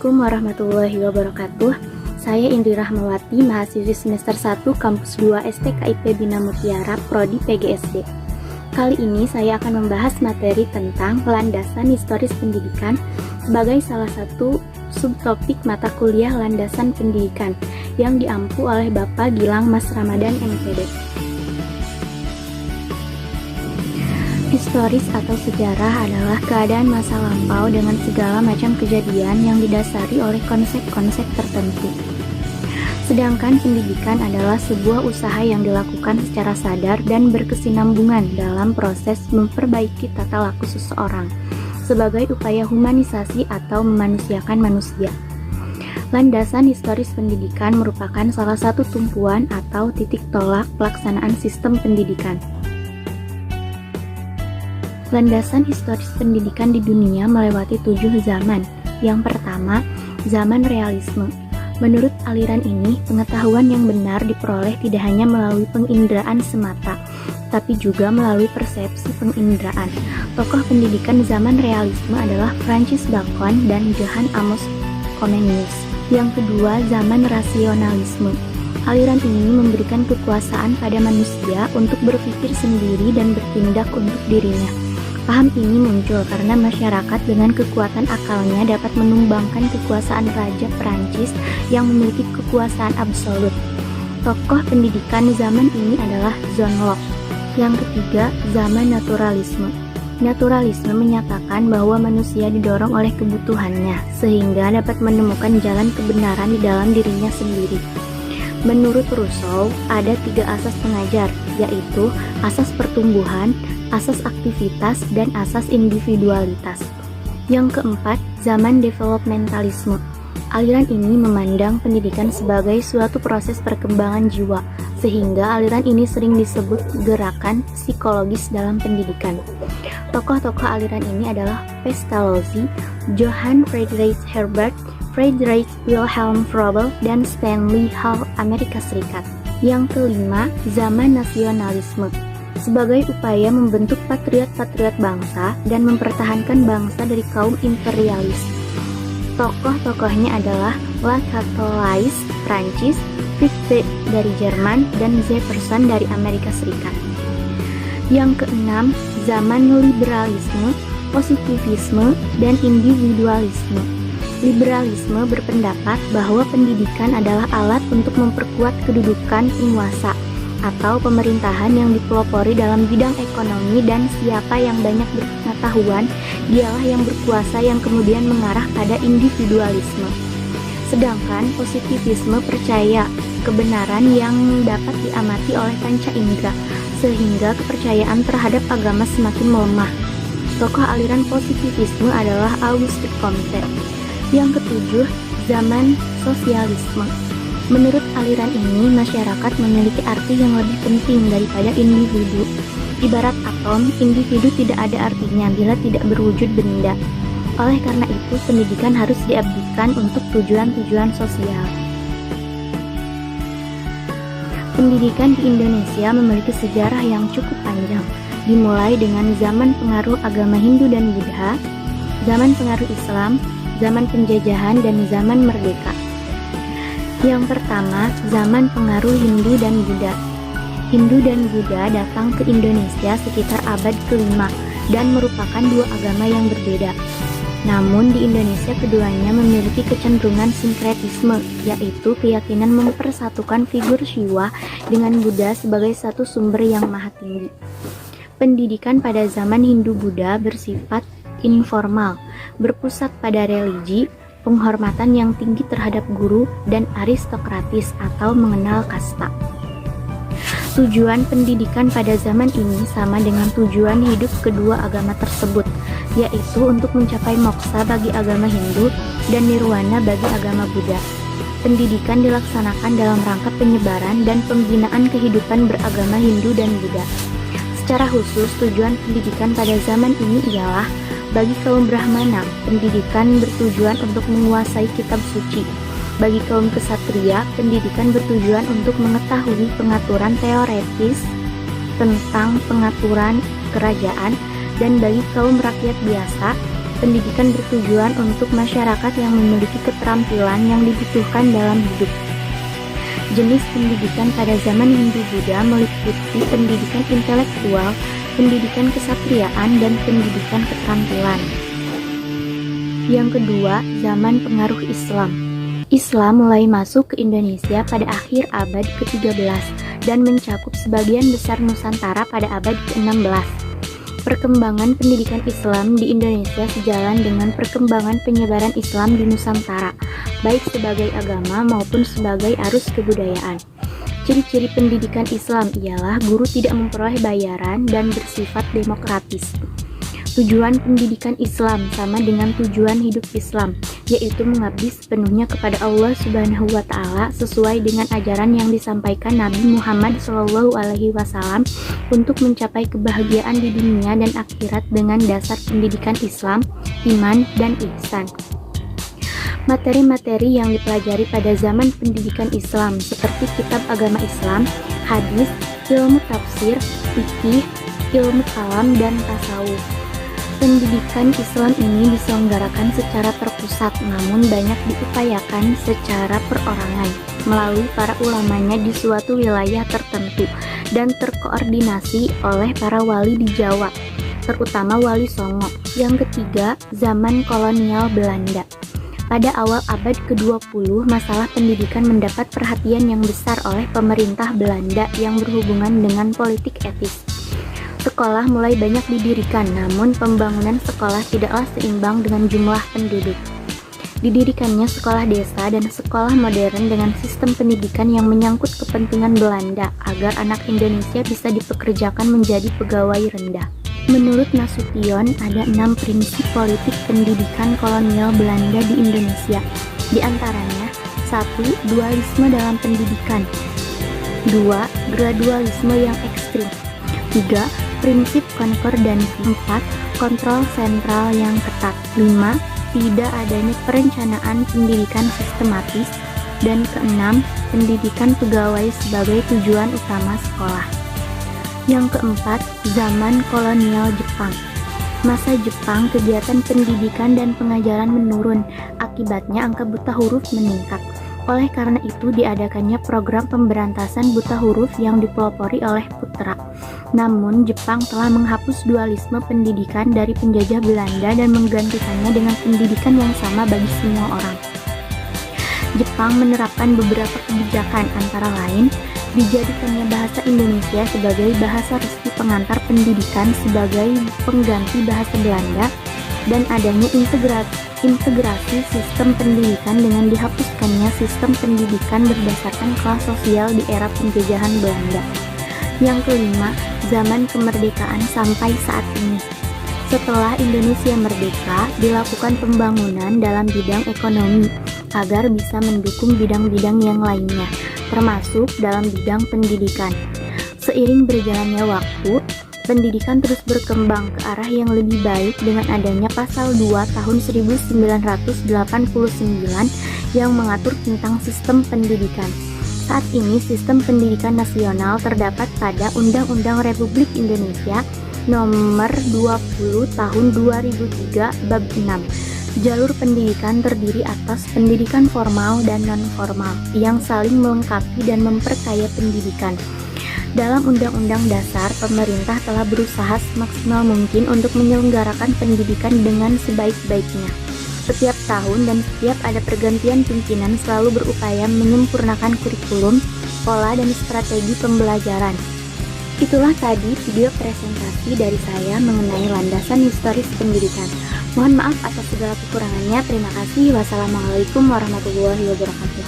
Assalamualaikum warahmatullahi wabarakatuh. Saya Indri Rahmawati, mahasiswi semester 1 Kampus 2 STKIP Bina Mutiara, Prodi PGSD. Kali ini saya akan membahas materi tentang landasan historis pendidikan sebagai salah satu subtopik mata kuliah landasan pendidikan yang diampu oleh Bapak Gilang Mas Ramadan MPD. Historis atau sejarah adalah keadaan masa lampau dengan segala macam kejadian yang didasari oleh konsep-konsep tertentu. Sedangkan pendidikan adalah sebuah usaha yang dilakukan secara sadar dan berkesinambungan dalam proses memperbaiki tata laku seseorang sebagai upaya humanisasi atau memanusiakan manusia. Landasan historis pendidikan merupakan salah satu tumpuan atau titik tolak pelaksanaan sistem pendidikan. Landasan historis pendidikan di dunia melewati 7 zaman. Yang pertama, zaman realisme. Menurut aliran ini, pengetahuan yang benar diperoleh tidak hanya melalui penginderaan semata, tapi juga melalui persepsi penginderaan. Tokoh pendidikan zaman realisme adalah Francis Bacon dan Johann Amos Comenius. Yang kedua, zaman rasionalisme. Aliran ini memberikan kekuasaan pada manusia untuk berpikir sendiri dan bertindak untuk dirinya. Paham ini muncul karena masyarakat dengan kekuatan akalnya dapat menumbangkan kekuasaan Raja Perancis yang memiliki kekuasaan absolut. Tokoh pendidikan zaman ini adalah John Locke. Yang ketiga, zaman naturalisme. Naturalisme menyatakan bahwa manusia didorong oleh kebutuhannya, sehingga dapat menemukan jalan kebenaran di dalam dirinya sendiri. Menurut Rousseau, ada 3 asas pengajar, yaitu asas pertumbuhan, asas aktivitas, dan asas individualitas. Yang keempat, zaman developmentalisme. Aliran ini memandang pendidikan sebagai suatu proses perkembangan jiwa, sehingga aliran ini sering disebut gerakan psikologis dalam pendidikan. Tokoh-tokoh aliran ini adalah Pestalozzi, Johann Friedrich Herbert, Friedrich Wilhelm Froebel, dan Stanley Hall, Amerika Serikat. Yang kelima, zaman nasionalisme. Sebagai upaya membentuk patriot-patriot bangsa dan mempertahankan bangsa dari kaum imperialis. Tokoh-tokohnya adalah La Catholic Prancis, Fichte dari Jerman, dan Jefferson dari Amerika Serikat. Yang keenam, zaman liberalisme, positivisme, dan individualisme. Liberalisme berpendapat bahwa pendidikan adalah alat untuk memperkuat kedudukan penguasa atau pemerintahan yang dipelopori dalam bidang ekonomi, dan siapa yang banyak berpengetahuan dialah yang berkuasa, yang kemudian mengarah pada individualisme. Sedangkan positivisme percaya kebenaran yang dapat diamati oleh panca indera, sehingga kepercayaan terhadap agama semakin melemah. Tokoh aliran positivisme adalah Auguste Comte. Yang ketujuh, zaman sosialisme. Menurut aliran ini, masyarakat memiliki arti yang lebih penting daripada individu. Ibarat atom, individu tidak ada artinya bila tidak berwujud benda. Oleh karena itu, pendidikan harus diabdikan untuk tujuan-tujuan sosial. Pendidikan di Indonesia memiliki sejarah yang cukup panjang, dimulai dengan zaman pengaruh agama Hindu dan Buddha, zaman pengaruh Islam, zaman penjajahan, dan zaman merdeka. Yang pertama, zaman pengaruh Hindu dan Buddha. Hindu dan Buddha datang ke Indonesia sekitar abad ke-5 dan merupakan 2 agama yang berbeda. Namun di Indonesia keduanya memiliki kecenderungan sinkretisme, yaitu keyakinan mempersatukan figur Shiva dengan Buddha sebagai satu sumber yang maha tinggi. Pendidikan pada zaman Hindu-Buddha bersifat informal, berpusat pada religi, penghormatan yang tinggi terhadap guru, dan aristokratis atau mengenal kasta. Tujuan pendidikan pada zaman ini sama dengan tujuan hidup kedua agama tersebut, yaitu untuk mencapai moksa bagi agama Hindu dan nirwana bagi agama Buddha. Pendidikan dilaksanakan dalam rangka penyebaran dan pembinaan kehidupan beragama Hindu dan Buddha. Secara khusus, tujuan pendidikan pada zaman ini ialah bagi kaum Brahmana, pendidikan bertujuan untuk menguasai kitab suci. Bagi kaum kesatria, pendidikan bertujuan untuk mengetahui pengaturan teoretis tentang pengaturan kerajaan. Dan bagi kaum rakyat biasa, Pendidikan bertujuan untuk masyarakat yang memiliki keterampilan yang dibutuhkan dalam hidup. Jenis pendidikan pada zaman Hindu-Buddha meliputi pendidikan intelektual, pendidikan kesatriaan, dan pendidikan keterampilan. Yang kedua, zaman pengaruh Islam. Islam mulai masuk ke Indonesia pada akhir abad ke-13 dan mencakup sebagian besar Nusantara pada abad ke-16. Perkembangan pendidikan Islam di Indonesia sejalan dengan perkembangan penyebaran Islam di Nusantara, baik sebagai agama maupun sebagai arus kebudayaan. Ciri-ciri pendidikan Islam ialah guru tidak memperoleh bayaran dan bersifat demokratis. Tujuan pendidikan Islam sama dengan tujuan hidup Islam, yaitu mengabdi sepenuhnya kepada Allah Subhanahu wa Ta'ala sesuai dengan ajaran yang disampaikan Nabi Muhammad SAW untuk mencapai kebahagiaan di dunia dan akhirat dengan dasar pendidikan Islam, iman, dan ihsan. Materi-materi yang dipelajari pada zaman pendidikan Islam seperti kitab agama Islam, hadis, ilmu tafsir, fikih, ilmu kalam, dan tasawuf. Pendidikan Islam ini diselenggarakan secara terpusat, namun banyak diupayakan secara perorangan melalui para ulamanya di suatu wilayah tertentu dan terkoordinasi oleh para wali di Jawa, terutama Wali Songo. Yang ketiga, zaman kolonial Belanda. Pada awal abad ke-20, masalah pendidikan mendapat perhatian yang besar oleh pemerintah Belanda yang berhubungan dengan politik etis. Sekolah mulai banyak didirikan, namun pembangunan sekolah tidaklah seimbang dengan jumlah penduduk. Didirikannya sekolah desa dan sekolah modern dengan sistem pendidikan yang menyangkut kepentingan Belanda agar anak Indonesia bisa dipekerjakan menjadi pegawai rendah. Menurut Nasution, ada 6 prinsip politik pendidikan kolonial Belanda di Indonesia. Di antaranya, 1. Dualisme dalam pendidikan. 2. Gradualisme yang ekstrim. 3. Prinsip konkordansi. 4. Kontrol sentral yang ketat. 5. Tidak adanya perencanaan pendidikan sistematis. Dan ke-6. Pendidikan pegawai sebagai tujuan utama sekolah. Yang keempat, zaman kolonial Jepang. Masa Jepang, kegiatan pendidikan dan pengajaran menurun. Akibatnya angka buta huruf meningkat. Oleh karena itu diadakannya program pemberantasan buta huruf yang dipelopori oleh Putra. Namun Jepang telah menghapus dualisme pendidikan dari penjajah Belanda dan menggantikannya dengan pendidikan yang sama bagi semua orang. Jepang menerapkan beberapa kebijakan, antara lain dijadikannya bahasa Indonesia sebagai bahasa resmi pengantar pendidikan sebagai pengganti bahasa Belanda, dan adanya integrasi sistem pendidikan dengan dihapuskannya sistem pendidikan berdasarkan kelas sosial di era penjajahan Belanda. Yang kelima, zaman kemerdekaan sampai saat ini. Setelah Indonesia merdeka, dilakukan pembangunan dalam bidang ekonomi agar bisa mendukung bidang-bidang yang lainnya, termasuk dalam bidang pendidikan. Seiring berjalannya waktu, pendidikan terus berkembang ke arah yang lebih baik dengan adanya Pasal 2 tahun 1989 yang mengatur tentang sistem pendidikan. Saat ini sistem pendidikan nasional terdapat pada Undang-Undang Republik Indonesia Nomor 20 Tahun 2003 Bab 6. Jalur pendidikan terdiri atas pendidikan formal dan non-formal yang saling melengkapi dan memperkaya pendidikan. Dalam Undang-Undang Dasar, pemerintah telah berusaha semaksimal mungkin untuk menyelenggarakan pendidikan dengan sebaik-baiknya. Setiap tahun dan setiap ada pergantian pimpinan selalu berupaya menyempurnakan kurikulum, pola, dan strategi pembelajaran. Itulah tadi video presentasi dari saya mengenai landasan historis pendidikan. Mohon maaf atas segala kekurangannya. Terima kasih. Wassalamualaikum warahmatullahi wabarakatuh.